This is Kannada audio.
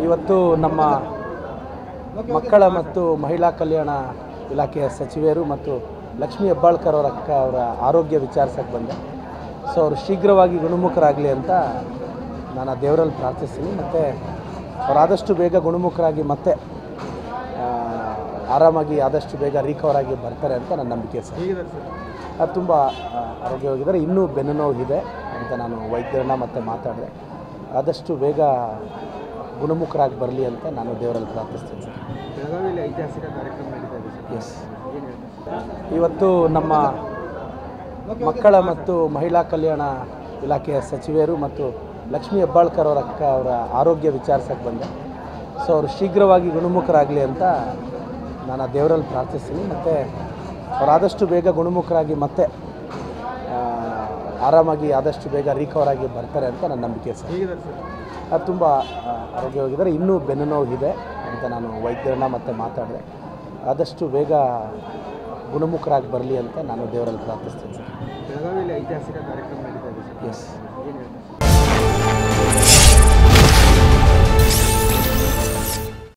ಇವತ್ತು ನಮ್ಮ ಮಕ್ಕಳ ಮತ್ತು ಮಹಿಳಾ ಕಲ್ಯಾಣ ಇಲಾಖೆಯ ಸಚಿವೆಯರು ಮತ್ತು ಲಕ್ಷ್ಮೀ ಹೆಬ್ಬಾಳ್ಕರ್ ಅವರ ಆರೋಗ್ಯ ವಿಚಾರಿಸಕ್ಕೆ ಬಂದೆ. ಸೊ ಅವರು ಶೀಘ್ರವಾಗಿ ಗುಣಮುಖರಾಗಲಿ ಅಂತ ನಾನು ಆ ದೇವರಲ್ಲಿ ಪ್ರಾರ್ಥಿಸ್ತೀನಿ. ಮತ್ತು ಅವರಾದಷ್ಟು ಬೇಗ ಗುಣಮುಖರಾಗಿ ಮತ್ತೆ ಆರಾಮಾಗಿ ಆದಷ್ಟು ಬೇಗ ರಿಕವರ್ ಆಗಿ ಬರ್ತಾರೆ ಅಂತ ನನ್ನ ನಂಬಿಕೆ ಸರ್. ಅದು ತುಂಬ ಆರೋಗ್ಯವಾಗಿದ್ದಾರೆ. ಇನ್ನೂ ಬೆನ್ನು ನೋವು ಇದೆ ಅಂತ ನಾನು ವೈದ್ಯರನ್ನ ಮತ್ತೆ ಮಾತಾಡಿದೆ. ಆದಷ್ಟು ಬೇಗ ಗುಣಮುಖರಾಗಿ ಬರಲಿ ಅಂತ ನಾನು ದೇವರಲ್ಲಿ ಪ್ರಾರ್ಥಿಸ್ತೀನಿ ಸರ್. ಬೆಳಗಾವಿಯಲ್ಲಿ ಐತಿಹಾಸಿಕ ಕಾರ್ಯಕ್ರಮ ನಡೀತಾ ಇದೆ ಸರ್. ಎಸ್, ಇವತ್ತು ನಮ್ಮ ಮಕ್ಕಳ ಮತ್ತು ಮಹಿಳಾ ಕಲ್ಯಾಣ ಇಲಾಖೆಯ ಸಚಿವೆಯರು ಮತ್ತು ಲಕ್ಷ್ಮೀ ಹೆಬ್ಬಾಳ್ಕರ್ ಅವರ ಆರೋಗ್ಯ ವಿಚಾರಿಸಕ್ಕೆ ಬಂದೆ. ಸೊ ಅವರು ಶೀಘ್ರವಾಗಿ ಗುಣಮುಖರಾಗಲಿ ಅಂತ ನಾನು ಆ ದೇವರಲ್ಲಿ ಪ್ರಾರ್ಥಿಸ್ತೀನಿ. ಮತ್ತು ಅವರಾದಷ್ಟು ಬೇಗ ಗುಣಮುಖರಾಗಿ ಮತ್ತೆ ಆರಾಮಾಗಿ ಆದಷ್ಟು ಬೇಗ ರಿಕವರ್ ಆಗಿ ಬರ್ತಾರೆ ಅಂತ ನನ್ನ ನಂಬಿಕೆ ಸರ್. ಅದು ತುಂಬ ಆರೋಗ್ಯವಾಗಿದ್ದಾರೆ. ಇನ್ನೂ ಬೆನ್ನು ನೋವು ಇದೆ ಅಂತ ನಾನು ವೈದ್ಯರನ್ನ ಮತ್ತೆ ಮಾತಾಡಿದೆ. ಆದಷ್ಟು ಬೇಗ ಗುಣಮುಖರಾಗಿ ಬರಲಿ ಅಂತ ನಾನು ದೇವರಲ್ಲಿ ಪ್ರಾರ್ಥಿಸ್ತೀನಿ ಸರ್. ಬೆಳಗಾವಿಯಲ್ಲಿ ಐತಿಹಾಸಿಕ ಕಾರ್ಯಕ್ರಮ ನಡೀತಾ ಇದೆ ಸರ್. ಎಸ್.